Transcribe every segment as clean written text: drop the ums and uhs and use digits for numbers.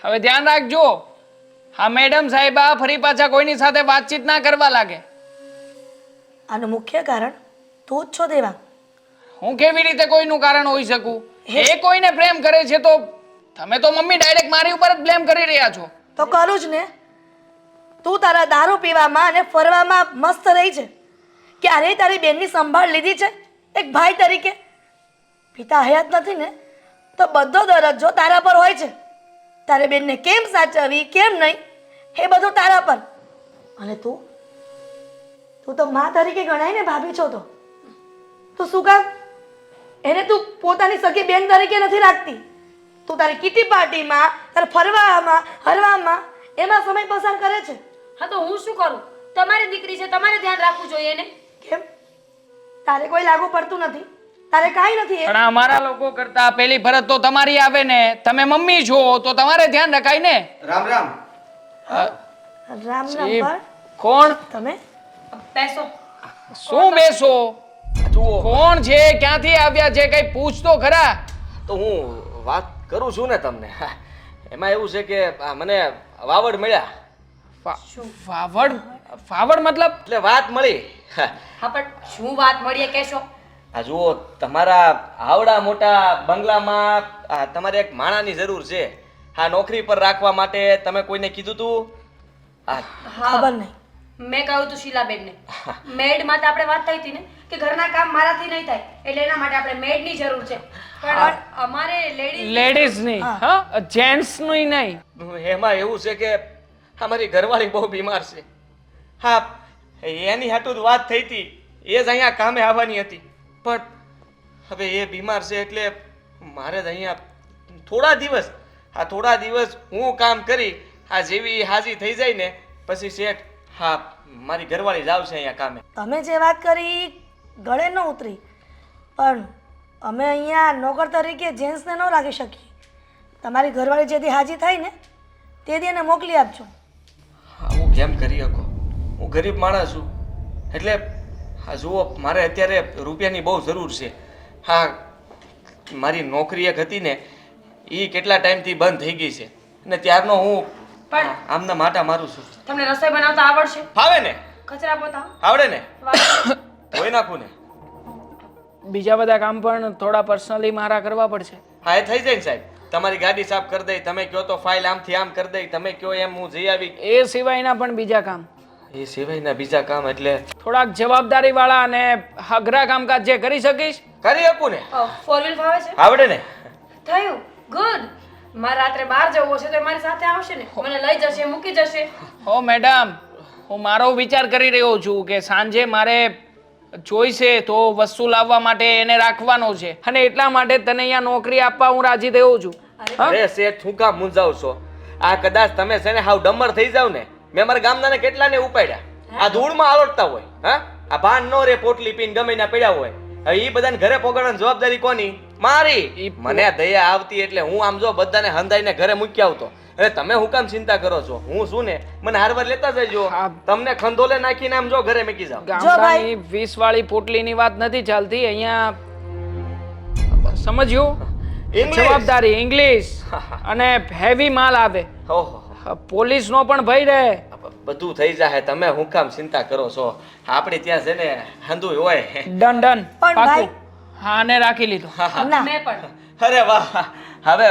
હવે ધ્યાન રાખજો. હા મેડમ સાહેબા ફરી પાછા કોઈની સાથે વાતચીત ના કરવા લાગે. આનું મુખ્ય કારણ તું જ છો દેવાંગ. હું કેવી રીતે કોઈનું કારણ હોઈ શકું? એ કોઈને પ્રેમ કરે છે તો તમે તો મમ્મી ડાયરેક્ટ મારી ઉપર જ બ્લેમ કરી રહ્યા છો. તો કરું જ ને. તું તારા દારૂ પીવામાં અને ફરવામાં મસ્ત રહી છે. ક્યારેય તારી બેનની સંભાળ લીધી છે એક ભાઈ તરીકે? પિતા હયાત નથી ને તો બધો દરજ્જો તારા પર હોય છે. તારે બેનને કેમ સાચવવી કેમ નહીં એ બધું તારા પર. અને તું તો મા તરીકે ગણાય ને ભાભી છો તો શું કામ એને તું પોતાની સગી બેન તરીકે નથી રાખતી? તું તારી કિટી પાર્ટીમાં તારે ફરવામાં હરવામાં એમાં સમય પસાર કરે છે. હા તો હું શું કરું? તમારી દીકરી છે, તમારે ધ્યાન રાખવું જોઈએ ને. કેમ તારે કોઈ લાગુ પડતું નથી? તારે કાંઈ નથી? પણ અમારા લોકો કરતા પેલી ફરજ તો તમારી આવે ને. તમે મમ્મી છો તો તમારે ધ્યાન રખાય ને. રામ રામ. રામ જી, રામ. કોણ તમે બેસો. શું બેસો? જુઓ કોણ છે? ક્યાંથી આવ્યા છે? કઈ પૂછ તો ખરા. તો હું વાત કરું છું ને તમને. એમાં એવું છે કે મને વાવડ મળ્યા. ફાવડ? ફાવડ મતલબ? એટલે વાત મળી. હા પણ શું વાત મળી એ કહેશો? આ જુઓ તમારા આવડા મોટા બંગલામાં તમારે એક માણાની જરૂર છે. હા નોકરી પર રાખવા માટે તમે કોઈને કીધું તું? ખબર નહીં. મેં કહ્યું તું શીલાબેનને. મેડ માટે આપણે વાત થઈ હતી ને કે ઘરના કામ મારાથી નહીં થાય એટલે એના માટે આપણે મેડની જરૂર છે. પણ અમારે લેડીઝ ની, હા જેન્ટ્સ ની નહીં. એમાં એવું છે કે અમારી ઘરવાળી બહુ બીમાર છે. હા એની હાટુ જ વાત થઈ હતી. એ જ અહીંયા કામે આવવાની હતી પણ હવે એ બીમાર છે એટલે મારે જ અહીંયા થોડા દિવસ હું કામ કરી જેવી હાજી થઈ જાય ને પછી શેઠ મારી ઘરવાળી જ આવશે અહીંયા કામે. તમે જે વાત કરી ગળે ન ઉતરી પણ અમે અહીંયા નોકર તરીકે જેન્ટ્સને ન રાખી શકીએ. તમારી ઘરવાળી જેથી હાજી થાય ને તે દી એને મોકલી આપજો. હું કેમ કરી શકો? હું ગરીબ માણસ છું એટલે જુઓ મારે અત્યારે રૂપિયાની બહુ જરૂર છે. મારી નોકરી એક હતી ને એ કેટલા ટાઈમથી બંધ થઈ ગઈ છે અને ત્યારનો હું પણ આમના માટા મારું છું. તમને રસોઈ બનાવતા આવડશે? ફાવે ને? કચરા પોતા આવડે ને? વાહ. ધોઈ નાખું ને? બીજા બધા કામ પણ થોડા પર્સનલી મારા કરવા પડશે. હા એ થઈ જાય ને સાહેબ. તમારી ગાડી સાફ કરી દઈ, તમે કહો તો ફાઇલ આમથી આમ કરી દઈ, તમે કહો એમ હું જઈ આવી. એ સિવાયના પણ બીજા કામ. એ સિવાયના બીજા કામ એટલે થોડાક જવાબદારી વાળા અને અઘરા કામકાજ જે કરી શકીશ કરી શકું ને? ફોર વ્હીલ ફાવે છે? આવડે ને? થયું ગુડ. મારે રાત્રે બહાર જવું હશે તો મારી સાથે આવશે ને, મને લઈ જશે, મૂકી જશે. હો મેડમ, હું મારો વિચાર કરી રહ્યો છું કે સાંજે મારે જોઈશે તો વસ્તુ લાવવા માટે એને રાખવાનો છે અને એટલા માટે તને અહીંયા નોકરી આપવા હું રાજી થયો છું. અરે શેઠ હું કામ મૂંઝાવ છો? આ કદાચ તમે છે ને હાવ ડમર થઈ જાવ ને. મેં મારા ગામના કેટલાને ઉપાડ્યા. આ ધૂળમાં આલોટતા હોય. આ ભાન નો રે પોટલી પીને ગમે ના પડ્યા હોય. હવે ઈ બધાને ઘરે પોગાડવાની જવાબદારી કોની? મારી. મને દયા આવતી એટલે હું આમ જો બધાને હંધાઈને ઘરે મૂકી આવતો. અરે તમે હું કામ ચિંતા કરો છો? હું શું ને મને હારવાર લેતા જજો. તમને ખંધોલે નાખીને આમ જો ઘરે મૂકી જાવ. ગામડાની 20 વાળી પોટલીની વાત નથી ચાલતી અહીંયા. સમજ્યું? જવાબદારી, ઇંગ્લિશ અને હેવી માલ આવે. ઓહો પોલીસનો પણ ભય રહે. બધું થઈ જાય. તમે હું કામ ચિંતા કરો છો? આપણે ત્યાં છે ને હંધુય હોય. ડન ડન પણ પાકું. ભાઈ હા ને રાખી લીધું. ના મેં પણ. અરે વાહ. હવે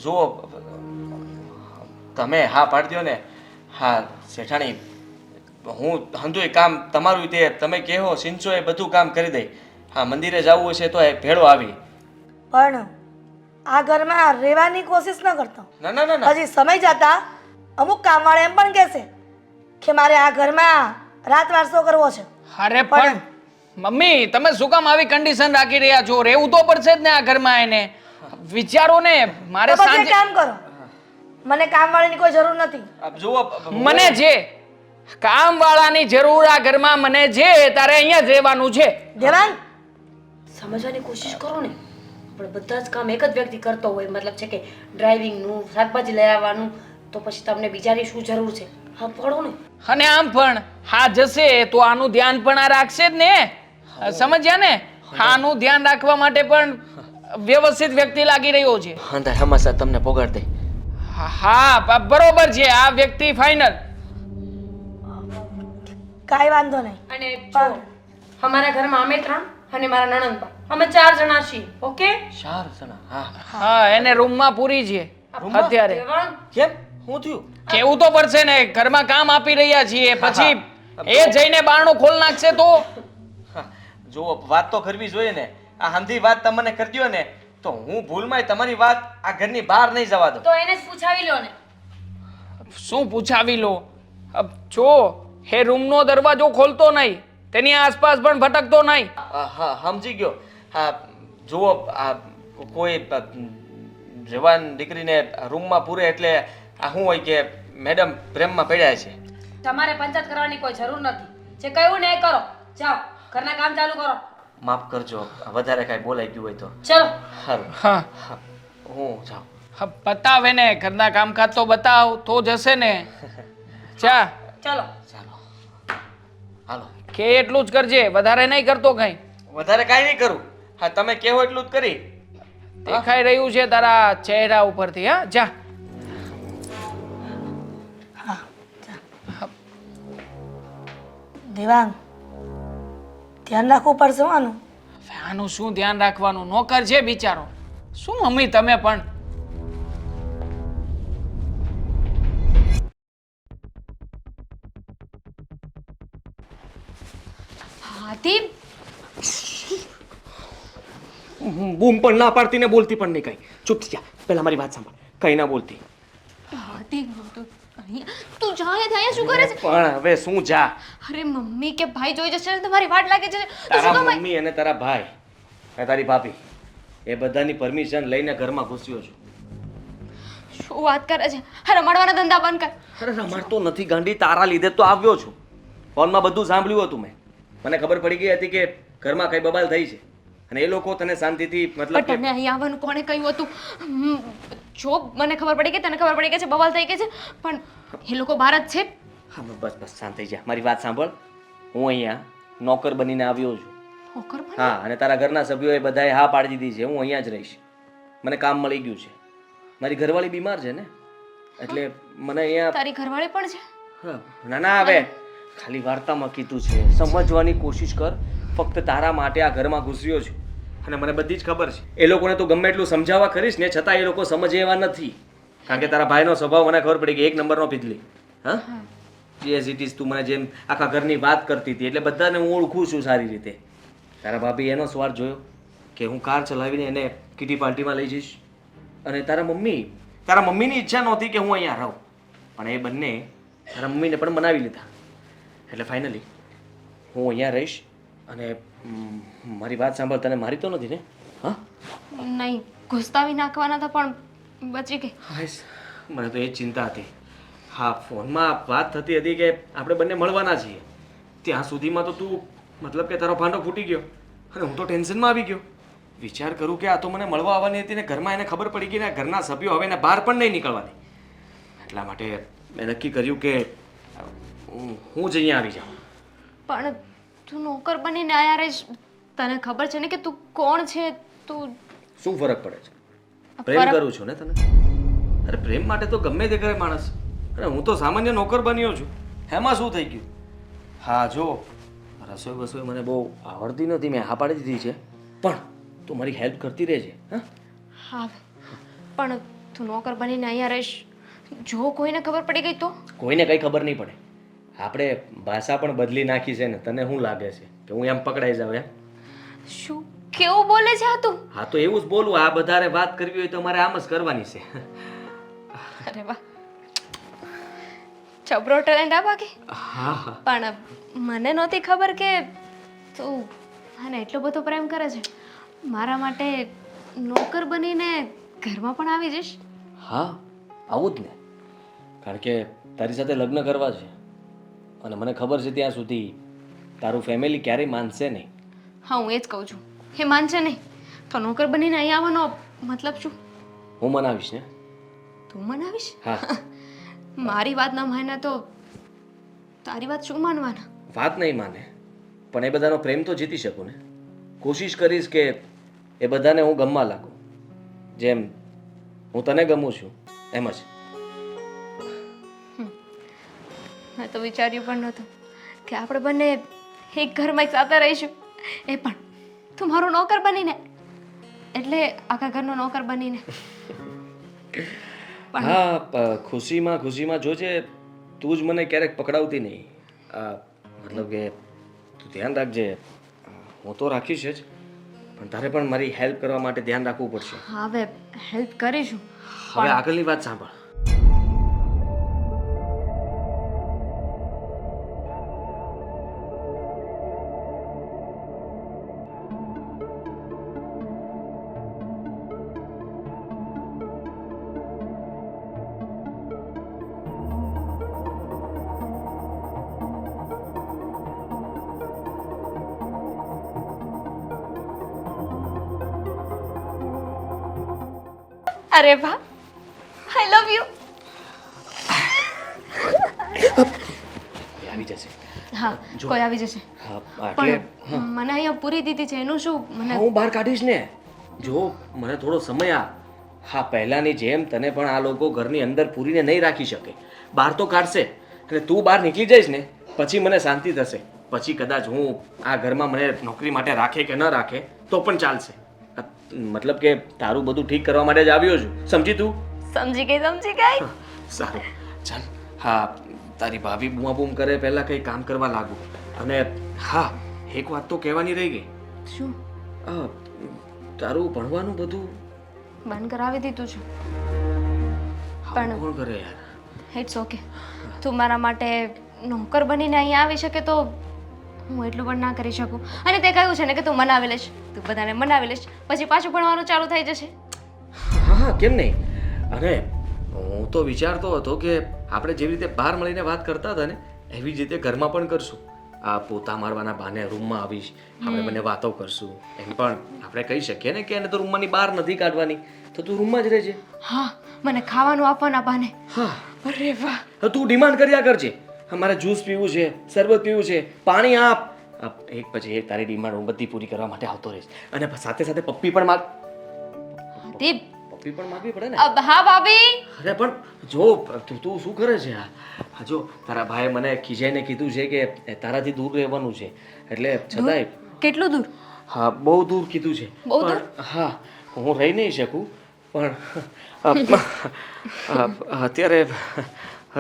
જુઓ તમે હા પાડી દો ને. હા શેઠાણી હું હંધુય કામ તમારું તે તમે કહો સિંચો એ બધું કામ કરી દઈ. હા મંદિરે જવું હશે તો એ ભેળો આવી. પણ આ ઘરમાં રહેવાની કોશિશ ન કરતો. ના ના ના ના હજી સમય જતા અમુક કામવાળા એમ પણ કહેશે કે મારે આ ઘરમાં રાતવારસો કરવો છે. અરે પણ મમ્મી તમે શું કામ આવી કન્ડિશન રાખી રહ્યા છો? રહેવું તો પડશે જ ને આ ઘરમાં એને. વિચારો ને મારે તો પછી સાંજે એક કામ કરો, મને કામવાળાની કોઈ જરૂર નથી. જુઓ મને જે કામવાળાની જરૂર આ ઘરમાં મને જે તારે અહીંયા જ રહેવાનું છે. દેવાંગ સમજવાની કોશિશ કરો ને. આપણે બધા જ કામ એક જ વ્યક્તિ કરતો હોય, મતલબ છે કે ડ્રાઇવિંગનું, શાકભાજી લઈ આવવાનું, તો પછી તમને બીજાની શું જરૂર છે? હા પડો ને. અને આમ પણ હા જશે તો આનું ધ્યાન પણ આ રાખશે જ ને. સમજ્યા ને? આનું ધ્યાન રાખવા માટે પણ વ્યવસ્થિત વ્યક્તિ લાગી રહ્યો છે. અંદર હમાસા તમને પોગાડ દઈ. હા બરોબર છે આ વ્યક્તિ ફાઇનલ. કાંઈ વાંધો નહીં. અને જો અમારા ઘરમાં અમે 3 અને મારા નણંદબા અમે 4 જણા છીએ. ઓકે? 4 જણા હા હા એને રૂમમાં પૂરી છે અત્યારે. દેવાંગ, કેમ શું થયું કેવું તો પડશે ને, ઘરમાં કામ આપી રહ્યા છીએ, પછી એ જઈને બારણું ખોલ નાખશે તો. હા, જુઓ વાત તો કરવી જોઈએ ને. આ હંધી વાત તમને કરી દ્યો ને તો હું ભૂલમાંય તમારી વાત આ ઘરની બહાર નહીં જવા દઉં. તો એને જ પૂછાવી લો ને. શું પૂછાવી લો? જો એ રૂમનો દરવાજો ખોલતો નહીં, તેની આસપાસ પણ ભટકતો નહીં. હા સમજી ગયો. હા જુઓ આ કોઈ જવાન દીકરીને રૂમમાં પૂરે એટલે આ શું હોય કે મેડમ પ્રેમમાં પડ્યા છે. તમારે પંચાયત કરવાની કોઈ જરૂર નથી. જે કહ્યું ને એ કરો. જાઓ ઘરના કામ ચાલુ કરો. માફ કરજો વધારે કાંઈ બોલાઈ ગયું હોય તો. ચલો. સારું હા હું જાઉં. હા, બતાવે ને ઘરના કામકાજ તો બતાવ તો જશે ને. ચા ચલો. ચાલો હાલો. કે એટલું જ કરજે, વધારે નહીં કરતો કઈ. વધારે કાંઈ નહીં કરું. હા તમે કહેવો એટલું જ કરી. દેખાઈ રહ્યું છે તારા ચહેરા ઉપરથી. હા જા. દેવાંગ, ધ્યાન રાખવું પડશે હો આનું. હવે આનું શું ધ્યાન રાખવાનું, નોકર છે બિચારો. શું મમ્મી તમે પણ. હાથી બૂમ પણ ના પાડતી ને બોલતી પણ નહીં કઈ. ચૂપ થઈ જા. પહેલા મારી વાત સાંભળ. કઈ ના બોલતી. હાથી તું જા અહીંયા શું કરે છે? પણ હવે શું જા. અરે મમ્મી કે ભાઈ જોઈ જશે ને તમારી વાટ લાગે છે તો શું તારા કામ મમ્મી અને તારા ભાઈ અને તારી ભાભી એ બધાની પરમિશન લઈને ઘરમાં ઘૂસ્યો છું. શું વાત કરે છે? રમાડવાના ધંધા બંધ કર. અરે રમાડતો નથી ગાંડી, તારા લીધે તો આવ્યો છું. ફોનમાં બધું સાંભળ્યું હતું મેં. મને ખબર પડી ગઈ હતી કે ઘરમાં કઈ બબાલ થઈ છે અને એ લોકો તને શાંતિથી મતલબ પણ કે તને અહીં આવવાનું કોણે કહ્યું હતું? જો મને ખબર પડી કે તને ખબર પડી કે છે બવાલ થઈ ગઈ છે, પણ એ લોકો બહાર જ છે. હા બસ બસ શાંત થઈ જા. મારી વાત સાંભળ. હું અહીંયા નોકર બનીને આવ્યો છું. નોકર બની? હા અને તારા ઘરના સભ્યોએ બધાએ હા પાડી દીધી છે હું અહીંયા જ રહીશ. મને કામ મળી ગયું છે. મારી ઘરવાળી બીમાર છે ને એટલે મને અહીંયા તારી ઘરવાળી પણ છે? હા, ના ના હવે ખાલી વાર્તામાં કીધું છે. સમજવાની કોશિશ કર. ફક્ત તારા માટે આ ઘરમાં ઘૂસ્યો છું અને મને બધી જ ખબર છે. એ લોકોને તો ગમે એટલું સમજાવવા કરીશ ને છતાં એ લોકો સમજે એવા નથી. કારણ કે તારા ભાઈનો સ્વભાવ મને ખબર પડી કે એક નંબરનો પીધલી. હા એઝ ઇટ ઇઝ તું મને જેમ આખા ઘરની વાત કરતી હતી એટલે બધાને હું ઓળખું છું સારી રીતે. તારા ભાભી એનો સ્વાર્થ જોયો કે હું કાર ચલાવીને એને કિટી પાર્ટીમાં લઈ જઈશ અને તારા મમ્મીની ઈચ્છા નહોતી કે હું અહીંયા રહું પણ એ બંને તારા મમ્મીને પણ મનાવી લીધા. એટલે ફાઇનલી હું અહીંયા રહીશ અને મારી વાત સાંભળ. તને મારી તો નથી ને? હા નહીં, ઘુસતાવી નાખવાના હતા પણ બચી ગઈ. હાઈસ મને તો એ જ ચિંતા હતી. હા ફોનમાં વાત થતી હતી કે આપણે બંને મળવાના છીએ. ત્યાં સુધીમાં તો તું મતલબ કે તારો ભાંડો ફૂટી ગયો અને હું તો ટેન્શનમાં આવી ગયો. વિચાર કરું કે આ તો મને મળવા આવવાની હતી ને ઘરમાં એને ખબર પડી ગઈ ને ઘરના સભ્યો હવે એને બહાર પણ નહીં નીકળવા દે. એટલા માટે મેં નક્કી કર્યું કે હું જ અહીંયા આવી જાઉં. પણ તું નોકર બનીને આયા રહીશ. તને ખબર છે ને કે તું કોણ છે? તું શું ફરક પડે છે? પ્રેમ કરું છું ને તને. અરે પ્રેમ માટે તો ગમે તે કરે માણસ. અરે હું તો સામાન્ય નોકર બન્યો છું. એમાં શું થઈ ગયું? હા જો રસોઈ બસોઈ મને બહુ આવડતી નથી. મેં હા પાડી દીધી છે પણ તું મારી હેલ્પ કરતી રહેજે. હા હા પણ તું નોકર બનીને અહીંયા રહીશ. જો કોઈને ખબર પડી ગઈ તો? કોઈને કંઈ ખબર નહીં પડે. આપણે ભાષા પણ બદલી નાખી છે ને. તને શું લાગે છે કે હું એમ પકડાઈ જાઉં એમ? શું કેવું બોલે છે આ તું? હા તો એવું જ બોલું. આ બધારે વાત કરવી હોય તો મારે આમ જ કરવાની છે. અરે વાહ, જબરો ટેલેન્ટ આ બાકી. હા હા પણ મને નહોતી ખબર કે તું મને એટલો બધો પ્રેમ કરે છે. મારા માટે નોકર બનીને ઘરમાં પણ આવી જઈશ? હા આવું જ ને. કારણ કે તારી સાથે લગ્ન કરવા છે અને મને ખબર છે ત્યાં સુધી તારું ફેમિલી ક્યારેય માનશે નહીં. હા હું એ જ કહું છું. એ માનશે નહીં તો નોકર બનીને અહીં આવવાનો મતલબ શું? હું મનાવીશ ને. તું મનાવીશ? હા મારી વાત ન માને તો તારી વાત શું માનવાના? વાત નહીં માને પણ એ બધાનો પ્રેમ તો જીતી શકું ને. કોશિશ કરીશ કે એ બધાને હું ગમવા લાગું જેમ હું તને ગમું છું એમ જ. મેં તો વિચાર્યું પણ નહોતું કે આપણે બંને એક ઘરમાં એક સાથે રહીશું, એ પણ તું મારો નોકર બનીને, એટલે આખા ઘરનો નોકર બનીને. હા, ખુશીમાં જોજે તું જ મને ક્યારેક પકડાવતી નહીં. મતલબ કે તું ધ્યાન રાખજે. હું તો રાખીશ જ, પણ તારે પણ મારી હેલ્પ કરવા માટે ધ્યાન રાખવું પડશે. હા, હવે હેલ્પ કરીશું. હવે આગળની વાત સાંભળ. અરે વાહ, આઈ લવ યુ. આવી જશે. હા, કોઈ આવી જશે. હા, એટલે પણ મને અહીંયા પૂરી દીધી છે એનું શું? મને હું બહાર કાઢીશ ને. જો મને થોડો સમય આપ. હા, પહેલાની જેમ તને પણ આ લોકો ઘરની અંદર પૂરીને નહીં રાખી શકે. બહાર તો કાઢશે, અને તું બહાર નીકળી જઈશ ને પછી મને શાંતિ થશે. પછી કદાચ હું આ ઘરમાં મને નોકરી માટે રાખે કે ન રાખે તો પણ ચાલશે. મતલબ કે તારું બધું ઠીક કરવા માટે જ આવ્યો છું. સમજી તું? સમજી ગઈ. સારું, ચાલ. હા, તારી ભાભી બૂમા બૂમ કરે પહેલા કંઈ કામ કરવા લાગુ. અને હા, એક વાત તો કહેવાની રહી ગઈ. શું? તારું ભણવાનું બધું બંધ કરાવી દીધું છે. પણ કોણ કરે યાર? It's okay. તું મારા માટે નોકર બનીને અહીંયા આવી શકે તો હું એટલું પણ ના કરી શકું. અને તે કહ્યું છે ને કે તું મનાવી લઈશ, તું બધાને મનાવી લઈશ, પછી પાછું ભણવાનું ચાલુ થઈ જશે. હા, કેમ નહીં? અને હું તો વિચારતો હતો કે આપણે જેવી રીતે બહાર મળીને વાત કરતા હતા ને એવી જ રીતે ઘરમાં પણ કરશું. આ પોતા મારવાના બહાને રૂમમાં આવીશ, આપણે બંને વાતો કરશું. એમ પણ આપણે કહી શકીએ ને કે એને તો રૂમમાંની બહાર નથી કાઢવાની, તો તું રૂમમાં જ રહેજે. હા, મને ખાવાનું આપવાના બહાને. હા, અરે વાહ. તું ડિમાન્ડ કર્યા કરજે. મારે જ્યુસ પીવું છે, શરબત પીવું છે, પાણી આપ. એક પછી એક તારી ડિમાન્ડ હું બધી પૂરી કરવા માટે આવતો રહીશ. અને સાથે સાથે પપ્પી પણ માગ. દીપ. પપ્પી પણ માગવી પડે ને. હા ભાભી. અરે પણ જો તું શું કરે છે? આ જો તારા ભાઈએ મને ખીજાઈને કીધું છે કે તારાથી દૂર રહેવાનું છે, એટલે છતાંય. કેટલું દૂર? હા, બહુ દૂર કીધું છે. બહુ દૂર? હા, હું રહી નહીં શકું, પણ અત્યારે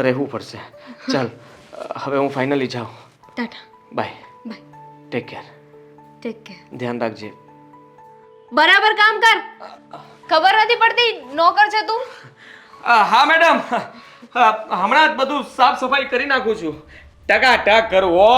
રહેવું પડશે. ચાલ, હવે હું ફાઇનલી જાઉં. Ta ta. Bye. Bye. Take care. Take care. ધ્યાન રાખજે. બરાબર કામ કર. ખબર નથી પડતી નોકર છે તું. હા મેડમ, હમણાં જ બધું સાફ સફાઈ કરી નાખું છું. ટકા ટક કરવો.